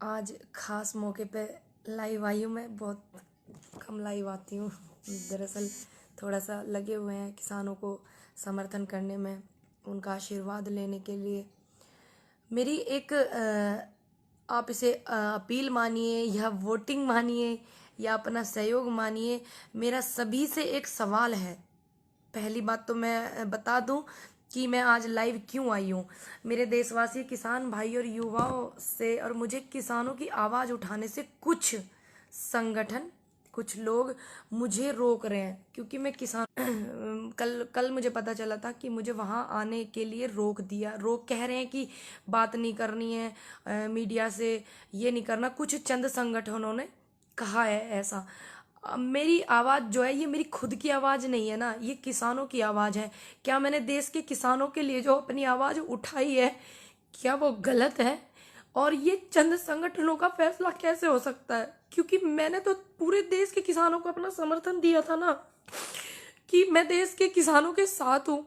आज खास मौके पे लाइव आई हूँ। मैं बहुत कम लाइव आती हूँ। दरअसल थोड़ा सा लगे हुए हैं किसानों को समर्थन करने में, उनका आशीर्वाद लेने के लिए। मेरी एक आप इसे अपील मानिए या वोटिंग मानिए या अपना सहयोग मानिए, मेरा सभी से एक सवाल है। पहली बात तो मैं बता दूं कि मैं आज लाइव क्यों आई हूँ। मेरे देशवासी किसान भाई और युवाओं से और मुझे किसानों की आवाज़ उठाने से कुछ संगठन, कुछ लोग मुझे रोक रहे हैं, क्योंकि मैं किसान कल मुझे पता चला था कि मुझे वहाँ आने के लिए रोक कह रहे हैं कि बात नहीं करनी है मीडिया से, ये नहीं करना। कुछ चंद संगठनों ने कहा है ऐसा। मेरी आवाज़ जो है ये मेरी खुद की आवाज़ नहीं है ना, ये किसानों की आवाज़ है। क्या मैंने देश के किसानों के लिए जो अपनी आवाज़ उठाई है, क्या वो गलत है? और ये चंद संगठनों का फैसला कैसे हो सकता है? क्योंकि मैंने तो पूरे देश के किसानों को अपना समर्थन दिया था ना, कि मैं देश के किसानों के साथ हूँ।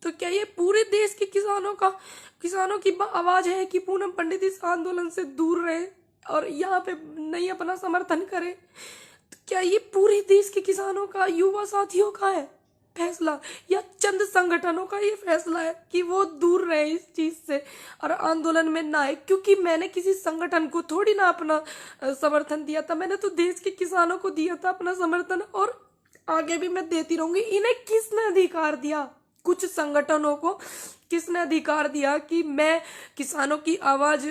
तो क्या ये पूरे देश के किसानों की आवाज़ है कि पूनम पंडित इस आंदोलन से दूर रहे और यहाँ पे नहीं अपना समर्थन करे? तो क्या ये पूरे देश के किसानों का, युवा साथियों का है फैसला, या चंद संगठनों का ये फैसला है कि वो दूर रहे इस चीज से और आंदोलन में ना आए? क्योंकि मैंने किसी संगठन को थोड़ी ना अपना समर्थन दिया था, मैंने तो देश के किसानों को दिया था अपना समर्थन, और आगे भी मैं देती रहूंगी। इन्हें किसने अधिकार दिया, कुछ संगठनों को किसने अधिकार दिया कि मैं किसानों की आवाज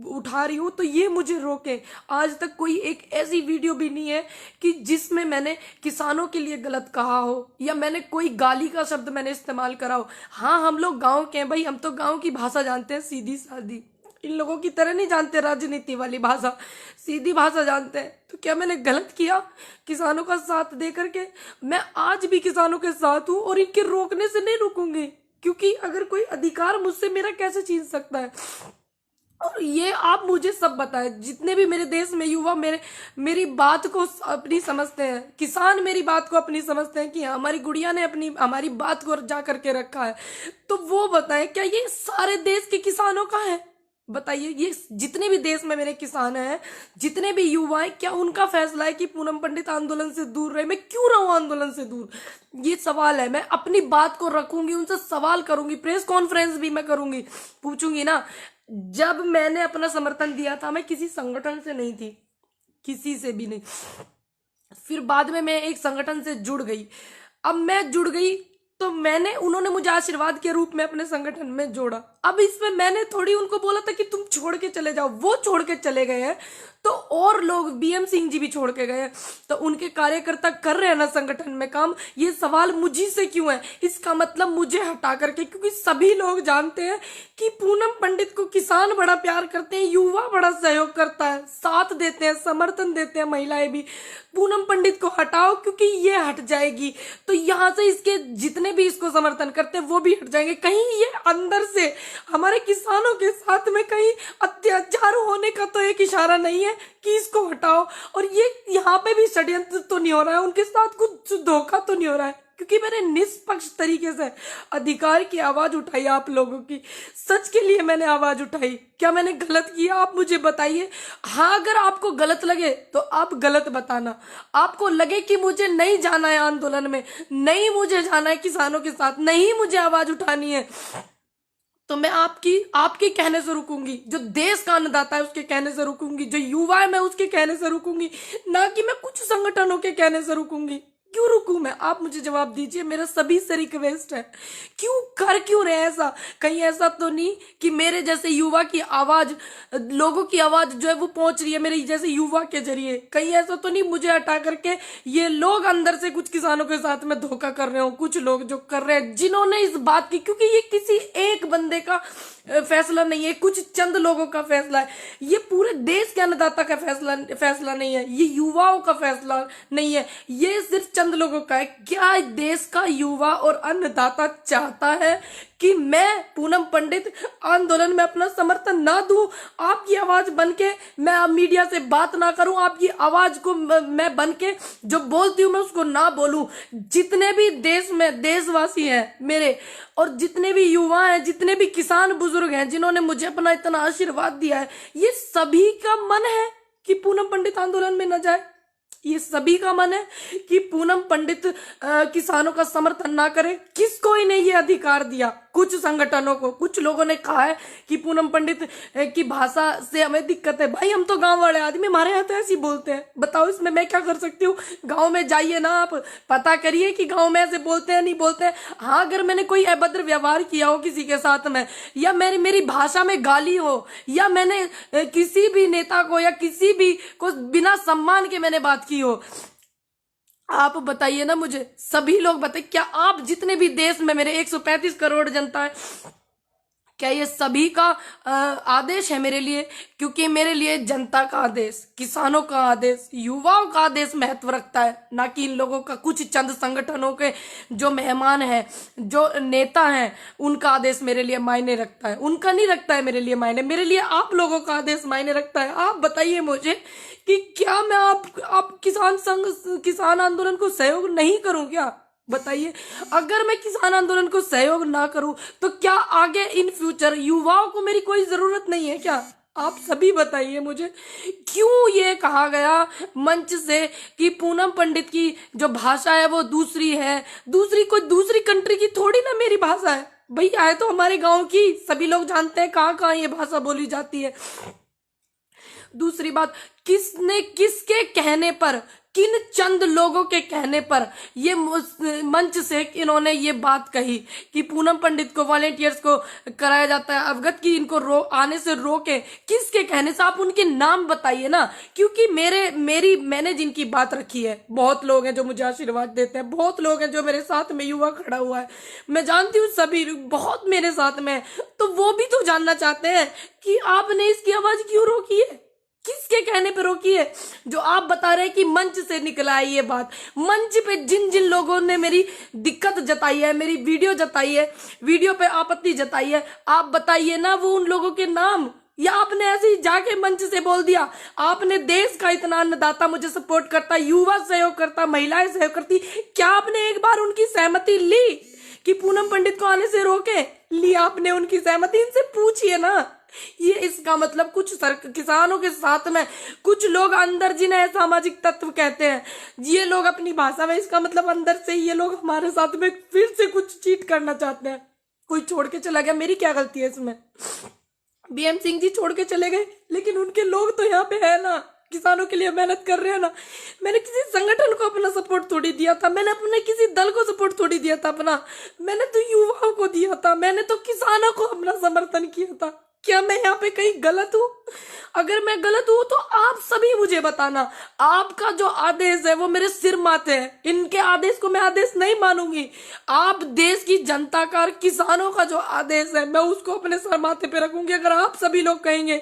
उठा रही हूं तो ये मुझे रोके? आज तक कोई एक ऐसी वीडियो भी नहीं है कि जिसमें मैंने किसानों के लिए गलत कहा हो या मैंने कोई गाली का शब्द मैंने इस्तेमाल करा हो। हाँ, हम लोग गांव के हैं भाई, हम तो गांव की भाषा जानते हैं, सीधी सादी। इन लोगों की तरह नहीं जानते राजनीति वाली भाषा, सीधी भाषा जानते हैं। तो क्या मैंने गलत किया किसानों का साथ दे करके? मैं आज भी किसानों के साथ हूं और इनके रोकने से नहीं रुकूंगी, क्योंकि अगर कोई अधिकार मुझसे मेरा कैसे छीन सकता है? और ये आप मुझे सब बताएं, जितने भी मेरे देश में युवा मेरी बात को अपनी समझते हैं, किसान मेरी बात को अपनी समझते हैं कि हमारी गुड़िया ने हमारी बात को जा करके रखा है, तो वो बताएं क्या ये सारे देश के किसानों का है? बताइए, ये जितने भी देश में मेरे किसान हैं, जितने भी युवा हैं, क्या उनका फैसला है कि पूनम पंडित आंदोलन से दूर रहे? मैं क्यों रहूं आंदोलन से दूर? ये सवाल है। मैं अपनी बात को रखूंगी, उनसे सवाल करूंगी, प्रेस कॉन्फ्रेंस भी मैं करूंगी, पूछूंगी ना। जब मैंने अपना समर्थन दिया था, मैं किसी संगठन से नहीं थी, किसी से भी नहीं। फिर बाद में मैं एक संगठन से जुड़ गई। अब मैं जुड़ गई तो उन्होंने मुझे आशीर्वाद के रूप में अपने संगठन में जोड़ा। अब इसमें मैंने थोड़ी उनको बोला था कि तुम छोड़ के चले जाओ, वो छोड़ के चले गए हैं। तो और लोग, बीएम सिंह जी भी छोड़ के गए हैं, तो उनके कार्यकर्ता कर रहे हैं ना संगठन में काम। ये सवाल मुझी से क्यों है? इसका मतलब मुझे हटा करके, क्योंकि सभी लोग जानते हैं कि पूनम पंडित को किसान बड़ा प्यार करते हैं, युवा बड़ा सहयोग करता है, साथ देते हैं, समर्थन देते हैं, महिलाएं भी। पूनम पंडित को हटाओ, क्योंकि ये हट जाएगी तो यहाँ से इसके जितने भी इसको समर्थन करते हैं वो भी हट जाएंगे। कहीं ये अंदर से हमारे किसानों के साथ में कहीं अत्याचार होने का तो एक इशारा नहीं है कि इसको हटाओ? और ये यहाँ पे भी षड्यंत्र तो नहीं हो रहा है, उनके साथ कुछ धोखा तो नहीं हो रहा है? क्योंकि मैंने निष्पक्ष तरीके से अधिकार की आवाज उठाई, आप लोगों की, सच के लिए मैंने आवाज उठाई। क्या मैंने गलत किया? आप मुझे बताइए। हाँ, अगर आपको गलत लगे तो आप गलत बताना। आपको लगे कि मुझे नहीं जाना है आंदोलन में, नहीं मुझे जाना है किसानों के साथ, नहीं मुझे आवाज उठानी है, तो मैं आपके कहने से रुकूंगी। जो देश का अन्नदाता है उसके कहने से रुकूंगी, जो युवा है मैं उसके कहने से रुकूंगी, ना कि मैं कुछ संगठनों के कहने से रुकूंगी। क्यों रुकूं मैं? आप मुझे जवाब दीजिए। मेरा सभी से रिक्वेस्ट है, क्यों रहे ऐसा? कहीं ऐसा तो नहीं कि मेरे जैसे युवा की आवाज, लोगों की आवाज जो है वो पहुंच रही है मेरे जैसे युवा के जरिए? कहीं ऐसा तो नहीं मुझे हटा करके ये लोग अंदर से कुछ किसानों के साथ में धोखा कर रहे हो? कुछ लोग जो कर रहे हैं, जिन्होंने इस बात की, क्योंकि ये किसी एक बंदे का फैसला नहीं है, कुछ चंद लोगों का फैसला है, ये पूरे देश के अन्नदाता का फैसला नहीं है, ये युवाओं का फैसला नहीं है, ये सिर्फ चंद लोगों को कहा, क्या देश का युवा और अन्नदाता चाहता है कि मैं पूनम पंडित आंदोलन में अपना समर्थन ना दूं? आपकी आवाज बनके मैं अब मीडिया से बात ना करूं, आपकी आवाज को मैं बनके जो बोलती हूं मैं उसको ना बोलूं? जितने भी देश में देशवासी हैं मेरे, और जितने भी युवा हैं, जितने भी किसान बुजुर्ग हैं जिन्होंने मुझे अपना इतना आशीर्वाद दिया है, ये सभी का मन है कि पूनम पंडित आंदोलन में न जाए। ये सभी का मन है कि पूनम पंडित किसानों का समर्थन ना करे। किसको इन्हें ये अधिकार दिया? कुछ संगठनों को। कुछ लोगों ने कहा है कि पूनम पंडित की भाषा से हमें दिक्कत है। भाई हम तो गांव वाले आदमी, हमारे यहाँ तो ऐसे ही बोलते हैं। बताओ इसमें मैं क्या कर सकती हूँ? गांव में जाइए ना, आप पता करिए कि गांव में ऐसे बोलते हैं नहीं बोलते हैं। हाँ, अगर मैंने कोई अभद्र व्यवहार किया हो किसी के साथ में, या मेरी भाषा में गाली हो, या मैंने किसी भी नेता को या किसी भी को बिना सम्मान के मैंने बात की हो, आप बताइए ना मुझे। सभी लोग बताइए, क्या आप जितने भी देश में मेरे 135 करोड़ जनता है, क्या ये सभी का आदेश है मेरे लिए? क्योंकि मेरे लिए जनता का आदेश, किसानों का आदेश, युवाओं का आदेश महत्व रखता है, ना कि इन लोगों का कुछ चंद संगठनों के जो मेहमान हैं, जो नेता हैं, उनका आदेश मेरे लिए मायने रखता है। उनका नहीं रखता है मेरे लिए मायने, मेरे लिए आप लोगों का आदेश मायने रखता है। आप बताइए मुझे कि क्या मैं आप किसान आंदोलन को सहयोग नहीं करूं क्या? बताइए, अगर मैं किसान आंदोलन को सहयोग ना करूं तो क्या आगे इन फ्यूचर युवाओं को मेरी कोई जरूरत नहीं है क्या? आप सभी बताइए मुझे, क्यों ये कहा गया मंच से कि पूनम पंडित की जो भाषा है वो दूसरी है? कोई दूसरी कंट्री की थोड़ी ना मेरी भाषा है। भैया है तो हमारे गांव की, सभी लोग जानते हैं कहाँ कहाँ ये भाषा बोली जाती है। दूसरी बात, किसने किसके कहने पर, किन चंद लोगों के कहने पर ये मंच से इन्होंने ये बात कही कि पूनम पंडित को, वॉलेंटियर्स को कराया जाता है अवगत की इनको आने से रोके? किसके कहने से? आप उनके नाम बताइए ना, क्योंकि मैंने जिनकी बात रखी है, बहुत लोग हैं जो मुझे आशीर्वाद देते हैं, बहुत लोग हैं जो मेरे साथ में युवा खड़ा हुआ है, मैं जानती हूँ सभी बहुत मेरे साथ में, तो वो भी तो जानना चाहते हैं कि आपने इसकी आवाज क्यों रोकी है, किसके कहने पे रोकी है? जो आप बता रहे हैं कि मंच से निकला है ये बात, मंच पे जिन जिन लोगों ने मेरी दिक्कत जताई है, मेरी वीडियो पे आपत्ति जताई है, आप बताइए ना वो उन लोगों के नाम। या आपने ऐसे ही जाके मंच से बोल दिया? आपने देश का इतना अन्नदाता मुझे सपोर्ट करता, युवा सहयोग करता, महिलाएं सहयोग करती, क्या आपने एक बार उनकी सहमति ली कि पूनम पंडित को आने से रोके? लिया आपने उनकी सहमति? इनसे पूछिए ना। ये इसका मतलब कुछ किसानों के साथ में कुछ लोग अंदर, जिन्हें सामाजिक तत्व कहते हैं, ये लोग अपनी भाषा में, इसका मतलब अंदर से ये लोग हमारे साथ में फिर से कुछ चीट करना चाहते हैं। कोई छोड़ के चला गया, मेरी क्या गलती है इसमें? बीएम सिंह जी छोड़ के चले गए, लेकिन उनके लोग तो यहाँ पे है ना, किसानों के लिए मेहनत कर रहे हैं ना। मैंने किसी संगठन को अपना सपोर्ट थोड़ी दिया था, मैंने अपने किसी दल को सपोर्ट थोड़ी दिया था अपना, मैंने तो युवाओं को दिया था, मैंने तो किसानों को अपना समर्थन किया था। क्या मैं यहाँ पे कहीं गलत हूँ? अगर मैं गलत हूँ तो आप सभी मुझे बताना। आपका जो आदेश है वो मेरे सिर माथे है, इनके आदेश को मैं आदेश नहीं मानूंगी। आप देश की जनता का और किसानों का जो आदेश है मैं उसको अपने सर माथे पे रखूंगी। अगर आप सभी लोग कहेंगे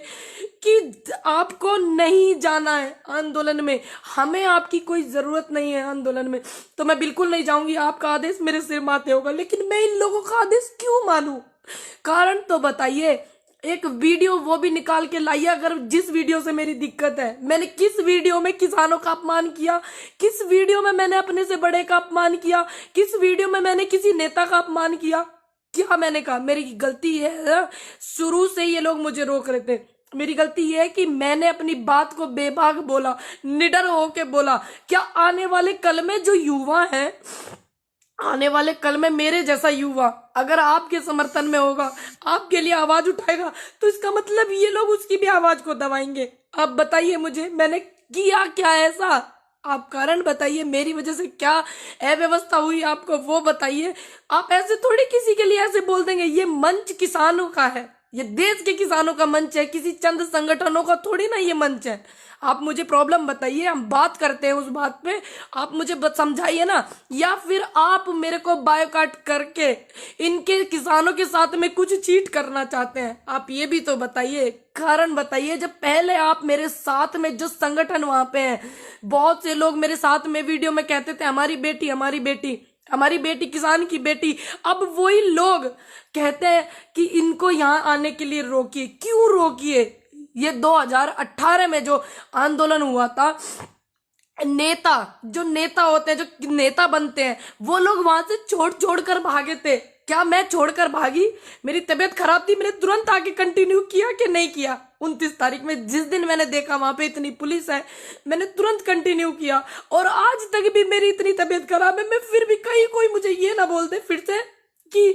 कि आपको नहीं जाना है आंदोलन में, हमें आपकी कोई जरूरत नहीं है आंदोलन में, तो मैं बिल्कुल नहीं जाऊंगी। आपका आदेश मेरे सिर माथे होगा, लेकिन मैं इन लोगों का आदेश क्यों मानूं? कारण तो बताइए। एक वीडियो वो भी निकाल के लाइए, अगर जिस वीडियो से मेरी दिक्कत है। मैंने किस वीडियो में किसानों का अपमान किया? किस वीडियो में मैंने अपने से बड़े का अपमान किया? किस वीडियो में मैंने किसी नेता का अपमान किया? क्या मैंने कहा? मेरी गलती है, शुरू से ये लोग मुझे रोक रहे थे। मेरी गलती ये है कि मैंने अपनी बात को बेबाक बोला, निडर होके बोला। क्या आने वाले कल में जो युवा है, आने वाले कल में मेरे जैसा युवा अगर आपके समर्थन में होगा, आपके लिए आवाज उठाएगा, तो इसका मतलब ये लोग उसकी भी आवाज को दबाएंगे। आप बताइए मुझे, मैंने किया क्या ऐसा? आप कारण बताइए, मेरी वजह से क्या अव्यवस्था हुई आपको वो बताइए। आप ऐसे थोड़ी किसी के लिए ऐसे बोल देंगे। ये मंच किसानों का है, ये देश के किसानों का मंच है, किसी चंद संगठनों का थोड़ी ना ये मंच है। आप मुझे प्रॉब्लम बताइए, हम बात करते हैं उस बात पे, आप मुझे समझाइए ना। या फिर आप मेरे को बायकॉट करके इनके किसानों के साथ में कुछ चीट करना चाहते हैं, आप ये भी तो बताइए, कारण बताइए। जब पहले आप मेरे साथ में जो संगठन वहां पे हैं, बहुत से लोग मेरे साथ में वीडियो में कहते थे हमारी बेटी हमारी बेटी हमारी बेटी किसान की बेटी, अब वही लोग कहते हैं कि इनको यहाँ आने के लिए रोकिए। क्यों रोकिए? ये 2018 में जो आंदोलन हुआ था, नेता जो नेता होते हैं, जो नेता बनते हैं, वो लोग वहां से छोड़ कर भागे थे। क्या मैं छोड़कर भागी? मेरी तबीयत खराब थी, मैंने तुरंत आके कंटिन्यू किया कि नहीं किया? 29 तारीख में जिस दिन मैंने देखा वहां पे इतनी पुलिस है, मैंने तुरंत कंटिन्यू किया। और आज तक भी मेरी इतनी तबीयत खराब है, मैं फिर भी कहीं कोई मुझे ये ना बोल दे फिर से कि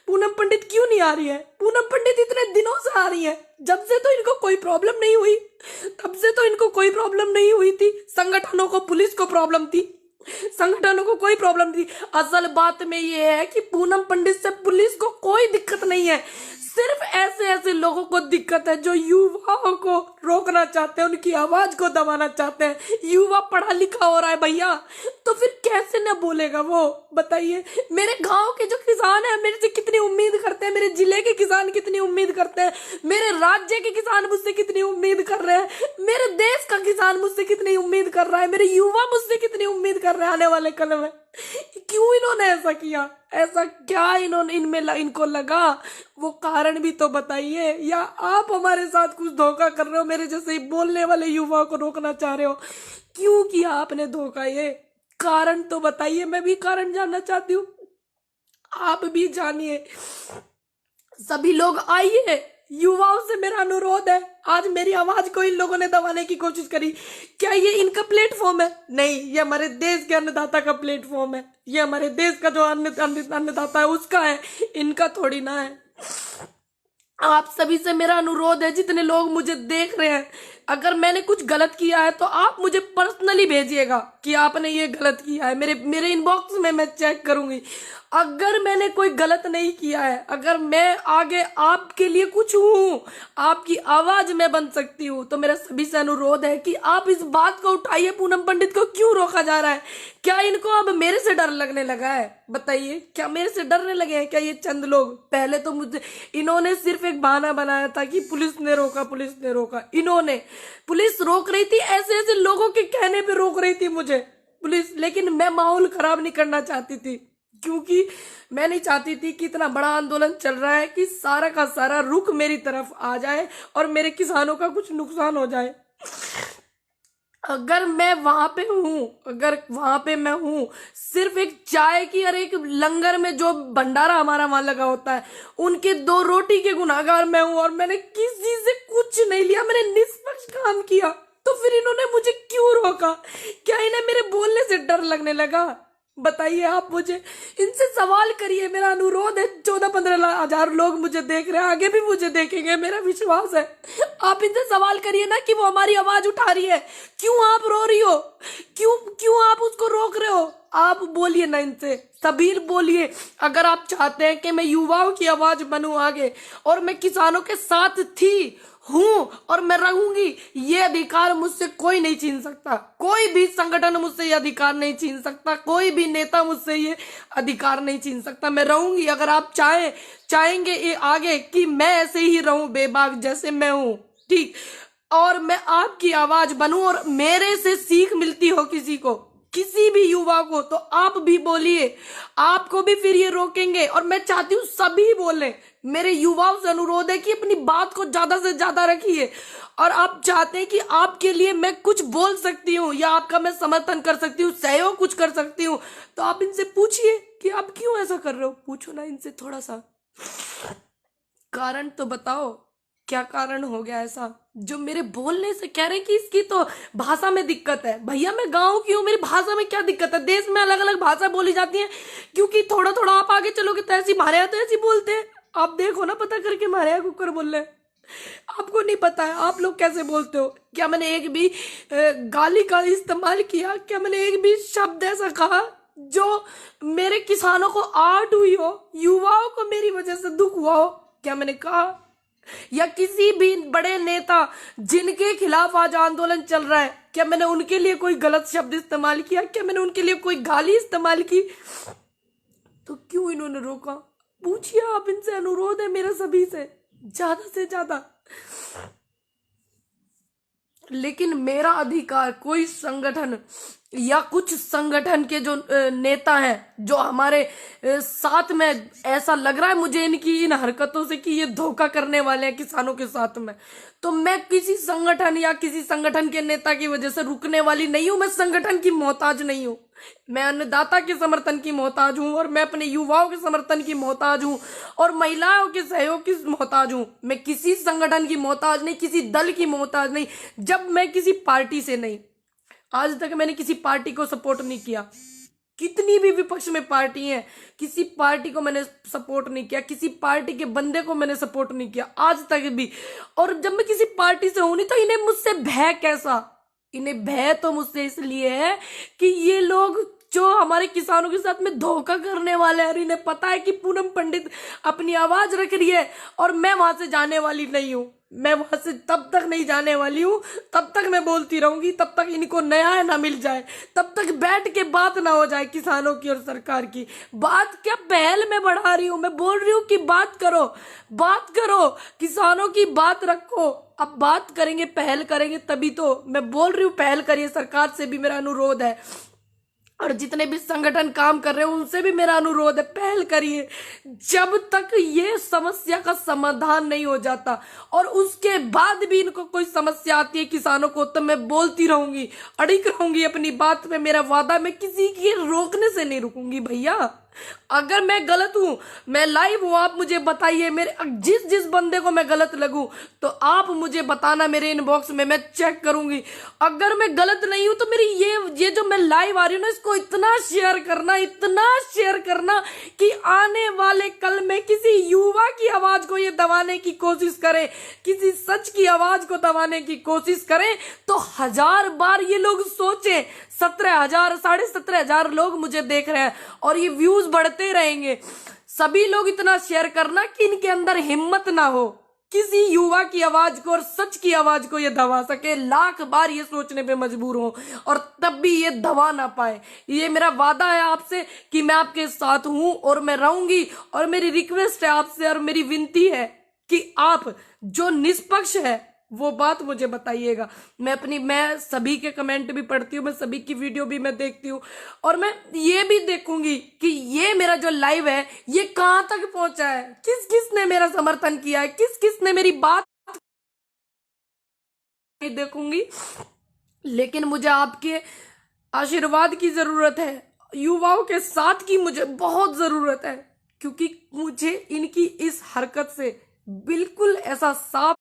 पूनम पंडित क्यों नहीं आ रही है। पूनम पंडित इतने दिनों से आ रही है, जब से तो इनको कोई प्रॉब्लम नहीं हुई, तब से तो इनको कोई प्रॉब्लम नहीं हुई थी। संगठनों को, पुलिस को प्रॉब्लम थी, संगठनों को कोई प्रॉब्लम थी। असल बात में ये है कि पूनम पंडित से पुलिस को कोई दिक्कत नहीं है, सिर्फ ऐसे ऐसे लोगों को दिक्कत है जो युवाओं को रोकना चाहते हैं, उनकी आवाज को दबाना चाहते हैं। युवा पढ़ा लिखा हो रहा है भैया, तो फिर कैसे न बोलेगा वो, बताइए। मेरे गांव के जो किसान है मेरे से कितनी उम्मीद करते हैं, मेरे जिले के किसान कितनी उम्मीद करते हैं, मेरे राज्य के किसान मुझसे कितनी उम्मीद कर रहे हैं, मेरे देश का किसान मुझसे कितनी उम्मीद कर रहा है, मेरे युवा मुझसे कितनी उम्मीद कर रहे हैं आने वाले कल में। क्यों इन्होंने ऐसा किया? ऐसा क्या इन्होंने इनको लगा? वो कारण भी तो बताइए। या आप हमारे साथ कुछ धोखा कर रहे हो, मेरे जैसे ही बोलने वाले युवाओं को रोकना चाह रहे हो? क्यों किया आपने धोखा? ये कारण तो बताइए, मैं भी कारण जानना चाहती हूँ, आप भी जानिए। सभी लोग आइए, युवाओं से मेरा अनुरोध है। आज मेरी आवाज को इन लोगों ने दबाने की कोशिश करी, क्या ये इनका प्लेटफॉर्म है? नहीं, ये हमारे देश के अन्नदाता का प्लेटफॉर्म है, ये हमारे देश का जो अन्नदाता है उसका है, इनका थोड़ी ना है। आप सभी से मेरा अनुरोध है, जितने लोग मुझे देख रहे हैं, अगर मैंने कुछ गलत किया है तो आप मुझे पर्सनली भेजिएगा कि आपने ये गलत किया है। मेरे इनबॉक्स में मैं चेक करूंगी। अगर मैंने कोई गलत नहीं किया है, अगर मैं आगे आपके लिए कुछ हूं, आपकी आवाज में बन सकती हूं, तो मेरा सभी से अनुरोध है कि आप इस बात को उठाइए। पूनम पंडित को क्यों रोका जा रहा है? क्या इनको अब मेरे से डर लगने लगा है? बताइए, क्या मेरे से डरने लगे हैं क्या ये चंद लोग? पहले तो मुझे इन्होंने सिर्फ एक बहाना बनाया था कि पुलिस ने रोका, पुलिस ने रोका। इन्होंने, पुलिस रोक रही थी, ऐसे ऐसे लोगों के कहने पे रोक रही थी मुझे पुलिस, लेकिन मैं माहौल खराब नहीं करना चाहती थी, क्योंकि मैं नहीं चाहती थी कि इतना बड़ा आंदोलन चल रहा है कि सारा का सारा रुख मेरी तरफ आ जाए और मेरे किसानों का कुछ नुकसान हो जाए। अगर मैं वहां पे हूं, अगर वहां पे मैं हूं सिर्फ एक चाय की और एक लंगर में जो भंडारा हमारा वहां लगा होता है, उनके 2 रोटी के गुनाहगार मैं हूं, और मैंने किसी से कुछ नहीं लिया, मैंने निष्पक्ष काम किया, तो फिर इन्होंने मुझे क्यों रोका? क्या इन्हें मेरे बोलने से डर लगने लगा? बताइए, आप मुझे इनसे सवाल करिए, मेरा अनुरोध है। 14-15 हजार लोग मुझे देख रहे हैं, आगे भी मुझे देखेंगे, मेरा विश्वास है। आप इनसे सवाल करिए ना कि वो हमारी आवाज उठा रही है, क्यों आप रो रही हो, क्यों आप उसको रोक रहे हो? आप बोलिए ना इनसे, सभी बोलिए। अगर आप चाहते हैं कि मैं युवाओं की आवाज बनूं आगे, और मैं किसानों के साथ थी, हूं और मैं रहूंगी, ये अधिकार मुझसे कोई नहीं छीन सकता, कोई भी संगठन मुझसे ये अधिकार नहीं छीन सकता, कोई भी नेता मुझसे ये अधिकार नहीं छीन सकता। मैं रहूंगी। अगर आप चाहेंगे ये आगे कि मैं ऐसे ही रहूं बेबाक जैसे मैं हूं, ठीक, और मैं आपकी आवाज बनूं और मेरे से सीख मिलती हो किसी को, किसी भी युवा को, तो आप भी बोलिए, आपको भी फिर ये रोकेंगे। और मैं चाहती हूँ सभी बोले। मेरे युवाओं से अनुरोध है कि अपनी बात को ज्यादा से ज्यादा रखिए, और आप चाहते हैं कि आपके लिए मैं कुछ बोल सकती हूँ या आपका मैं समर्थन कर सकती हूँ, सहयोग कुछ कर सकती हूँ, तो आप इनसे पूछिए कि आप क्यों ऐसा कर रहे हो। पूछो ना इनसे, थोड़ा सा कारण तो बताओ, क्या कारण हो गया ऐसा जो मेरे बोलने से कह रहे हैं कि इसकी तो भाषा में दिक्कत है? भैया, मैं गांव की हूँ, मेरी भाषा में क्या दिक्कत है? देश में अलग अलग भाषा बोली जाती है, क्योंकि थोड़ा थोड़ा आप आगे चलोगे तो ऐसी, हमारे यहाँ तो ऐसी बोलते हैं। आप देखो ना, पता करके, हमारे यहाँ कुकर बोल रहे हैं। आपको नहीं पता है आप लोग कैसे बोलते हो? क्या मैंने एक भी गाली का इस्तेमाल किया? क्या मैंने एक भी शब्द ऐसा कहा जो मेरे किसानों को आहट हुई हो, युवाओं को मेरी वजह से दुख हुआ हो? क्या मैंने कहा? या किसी भी बड़े नेता जिनके खिलाफ आज आंदोलन चल रहा है, क्या मैंने उनके लिए कोई गलत शब्द इस्तेमाल किया? क्या मैंने उनके लिए कोई गाली इस्तेमाल की? तो क्यों इन्होंने रोका? पूछिए आप इनसे, अनुरोध है मेरा सभी से ज्यादा। लेकिन मेरा अधिकार कोई संगठन या कुछ संगठन के जो नेता हैं, जो हमारे साथ में, ऐसा लग रहा है मुझे इनकी इन हरकतों से कि ये धोखा करने वाले हैं किसानों के साथ में, तो मैं किसी संगठन या किसी संगठन के नेता की वजह से रुकने वाली नहीं हूं। मैं संगठन की मोहताज नहीं हूं। मैं अन्नदाता के समर्थन की मोहताज हूं, और मैं अपने युवाओं के समर्थन की मोहताज हूं, और महिलाओं के सहयोग की मोहताज हूं। मैं किसी संगठन की मोहताज नहीं, किसी दल की मोहताज नहीं। जब मैं किसी पार्टी से नहीं, आज तक मैंने किसी पार्टी को सपोर्ट नहीं किया। कितनी भी विपक्ष में पार्टी है, किसी पार्टी को मैंने सपोर्ट नहीं किया, किसी पार्टी के बंदे को मैंने सपोर्ट नहीं किया आज तक भी। और जब मैं किसी पार्टी से हूं नहीं, तो इन्हें मुझसे भय कैसा? इन्हें भय तो मुझसे इसलिए है कि ये लोग जो हमारे किसानों के साथ में धोखा करने वाले हैं, इन्हें पता है कि पूनम पंडित अपनी आवाज रख रही है, और मैं वहां से जाने वाली नहीं हूं। मैं वहां से तब तक नहीं जाने वाली हूं, तब तक मैं बोलती रहूंगी, तब तक इनको न्याय ना मिल जाए, तब तक बैठ के बात ना हो जाए किसानों की और सरकार की। बात क्या पहल में बढ़ा रही हूं, मैं बोल रही हूं कि बात करो, बात करो, किसानों की बात रखो। अब बात करेंगे, पहल करेंगे, तभी तो मैं बोल रही हूं पहल करिए। सरकार से भी मेरा अनुरोध है, और जितने भी संगठन काम कर रहे हैं उनसे भी मेरा अनुरोध है, पहल करिए। जब तक ये समस्या का समाधान नहीं हो जाता, और उसके बाद भी इनको कोई समस्या आती है किसानों को, तो मैं बोलती रहूंगी, अड़िग रहूंगी अपनी बात पे। मेरा वादा, मैं किसी के रोकने से नहीं रुकूंगी भैया। अगर मैं गलत हूं, मैं लाइव हूं, आप मुझे बताइए। मेरे जिस बंदे को मैं गलत लगूं, तो आप मुझे बताना मेरे इनबॉक्स में, मैं चेक करूंगी। अगर मैं गलत नहीं हूं, तो मेरी ये जो मैं लाइव आ रही हूं ना, इसको इतना शेयर करना, इतना शेयर करना कि आने वाले कल में किसी युवा की आवाज को ये दबाने की कोशिश करें, किसी सच की आवाज को दबाने की कोशिश करें, तो 1000 बार ये लोग सोचें। 17,000, 17,500 लोग मुझे देख रहे हैं, और ये व्यूज बढ़ते रहेंगे। सभी लोग इतना शेयर करना कि इनके अंदर हिम्मत ना हो किसी युवा की आवाज को और सच की आवाज को ये दबा सके। लाख बार ये सोचने पे मजबूर हो, और तब भी ये दबा ना पाए। ये मेरा वादा है आपसे कि मैं आपके साथ हूं, और मैं रहूंगी। और मेरी रिक्वेस्ट है आपसे, और मेरी विनती है कि आप जो निष्पक्ष है वो बात मुझे बताइएगा। मैं सभी के कमेंट भी पढ़ती हूँ, मैं सभी की वीडियो भी मैं देखती हूँ, और मैं ये भी देखूंगी कि ये मेरा जो लाइव है ये कहां तक पहुंचा है, किस किस ने मेरा समर्थन किया है, किस किस ने मेरी बात देखूंगी। लेकिन मुझे आपके आशीर्वाद की जरूरत है, युवाओं के साथ की मुझे बहुत जरूरत है, क्योंकि मुझे इनकी इस हरकत से बिल्कुल ऐसा साफ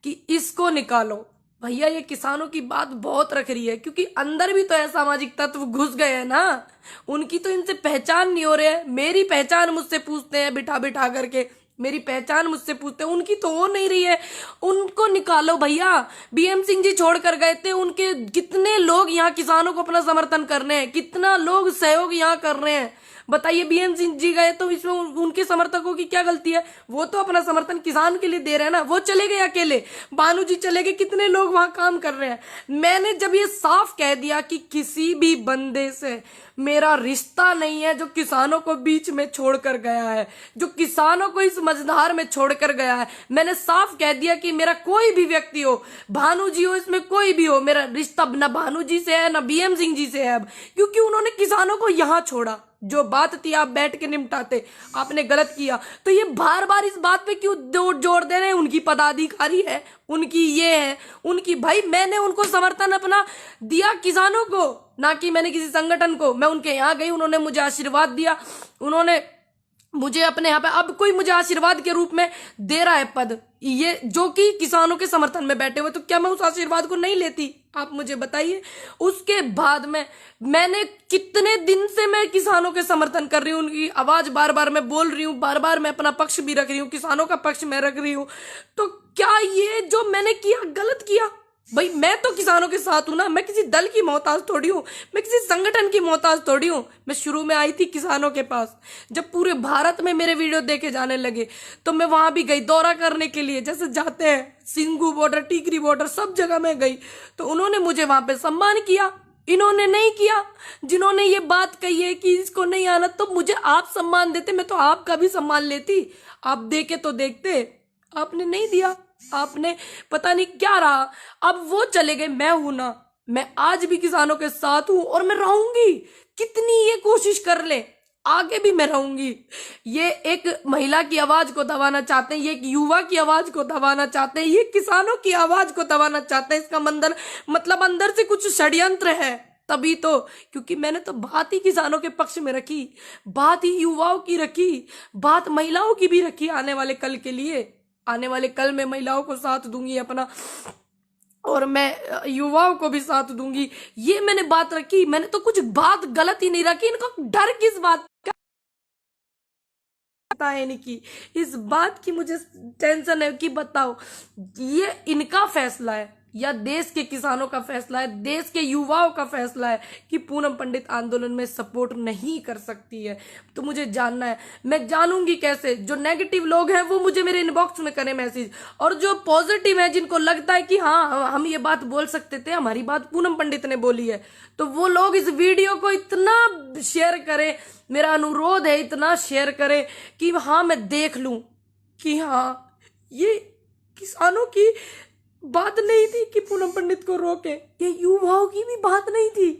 कि इसको निकालो भैया। ये किसानों की बात बहुत रख रही है, क्योंकि अंदर भी तो असामाजिक तत्व घुस गए हैं ना, उनकी तो इनसे पहचान नहीं हो रही है। मेरी पहचान मुझसे पूछते हैं बिठा बिठा करके, मेरी पहचान मुझसे पूछते हैं, उनकी तो हो नहीं रही है। उनको निकालो भैया। बीएम सिंह जी छोड़ कर गए थे, उनके कितने लोग यहाँ किसानों को अपना समर्थन कर रहे हैं, कितना लोग सहयोग यहाँ कर रहे हैं। बताइए, बीएम सिंह जी गए तो इसमें उनके समर्थकों की क्या गलती है? वो तो अपना समर्थन किसान के लिए दे रहे हैं ना। वो चले गए अकेले, भानु जी चले गए, कितने लोग वहां काम कर रहे हैं। मैंने जब ये साफ कह दिया कि किसी भी बंदे से मेरा रिश्ता नहीं है जो किसानों को बीच में छोड़कर गया है, जो किसानों को इस मझधार में छोड़कर गया है, मैंने साफ कह दिया कि मेरा कोई भी व्यक्ति हो, भानु जी हो, इसमें कोई भी हो, मेरा रिश्ता न भानु जी से है न बीएम सिंह जी से है अब, क्योंकि उन्होंने किसानों को यहां छोड़ा। जो बात थी आप बैठ के निपटाते, आपने गलत किया। तो ये बार बार इस बात पे क्यों जोर दे रहे हैं? उनकी पदाधिकारी है, उनकी ये है, उनकी, भाई मैंने उनको समर्थन अपना दिया किसानों को, ना कि मैंने किसी संगठन को। मैं उनके यहाँ गई, उन्होंने मुझे आशीर्वाद दिया, उन्होंने मुझे अपने यहाँ पे, अब कोई मुझे आशीर्वाद के रूप में दे रहा है पद, ये जो कि किसानों के समर्थन में बैठे हुए, तो क्या मैं उस आशीर्वाद को नहीं लेती? आप मुझे बताइए। उसके बाद मैंने कितने दिन से मैं किसानों के समर्थन कर रही हूँ, उनकी आवाज बार बार मैं बोल रही हूँ, बार बार मैं अपना पक्ष भी रख रही हूँ, किसानों का पक्ष मैं रख रही हूँ। तो क्या ये जो मैंने किया गलत किया? भाई मैं तो किसानों के साथ हूं ना, मैं किसी दल की मोहताज थोड़ी हूं, मैं किसी संगठन की मोहताज थोड़ी हूं। मैं शुरू में आई थी किसानों के पास, जब पूरे भारत में मेरे वीडियो देखे जाने लगे तो मैं वहां भी गई दौरा करने के लिए, जैसे जाते हैं सिंगू बॉर्डर, टीकरी बॉर्डर, सब जगह मैं गई। तो उन्होंने मुझे वहां पे सम्मान किया, इन्होंने नहीं किया। जिन्होंने ये बात कही है कि इसको नहीं आना, तो मुझे आप सम्मान देते, मैं तो आपका भी सम्मान लेती। आप देखे तो देखते, आपने नहीं दिया, आपने पता नहीं क्या रहा। अब वो चले गए, मैं हूं ना, मैं आज भी किसानों के साथ हूं और मैं रहूंगी। कितनी ये कोशिश कर ले, आगे भी मैं रहूंगी। ये एक महिला की आवाज को दबाना चाहते हैं, ये एक युवा की आवाज को दबाना चाहते हैं, ये किसानों की आवाज को दबाना चाहते हैं। इसका मतलब अंदर से कुछ षड्यंत्र है, तभी तो। क्योंकि मैंने तो बात ही किसानों के पक्ष में रखी, बात ही युवाओं की रखी, बात महिलाओं की भी रखी। आने वाले कल के लिए, आने वाले कल में महिलाओं को साथ दूंगी अपना, और मैं युवाओं को भी साथ दूंगी। ये मैंने बात रखी, मैंने तो कुछ बात गलत ही नहीं रखी। इनको डर किस बात का है नहीं की, इस बात की मुझे टेंशन है कि बताओ ये इनका फैसला है या देश के किसानों का फैसला है, देश के युवाओं का फैसला है कि पूनम पंडित आंदोलन में सपोर्ट नहीं कर सकती है। तो मुझे जानना है, मैं जानूंगी कैसे? जो नेगेटिव लोग हैं वो मुझे मेरे इनबॉक्स में करें मैसेज, और जो पॉजिटिव है, जिनको लगता है कि हाँ हम ये बात बोल सकते थे, हमारी बात पूनम पंडित ने बोली है, तो वो लोग इस वीडियो को इतना शेयर करें, मेरा अनुरोध है इतना शेयर करें कि हाँ मैं देख लूं कि हाँ ये किसानों की बात नहीं थी कि पूनम पंडित को रोके, ये युवाओं की भी बात नहीं थी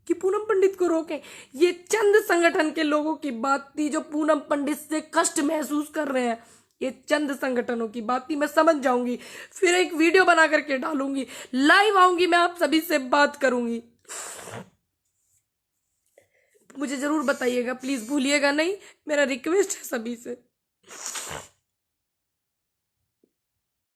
कि पूनम पंडित को रोके। ये चंद संगठन के लोगों की बात थी जो पूनम पंडित से कष्ट महसूस कर रहे हैं। ये चंद संगठनों की बात थी। मैं समझ जाऊंगी, फिर एक वीडियो बना करके डालूंगी, लाइव आऊंगी, मैं आप सभी से बात करूंगी। मुझे जरूर बताइएगा, प्लीज भूलिएगा नहीं, मेरा रिक्वेस्ट है सभी से।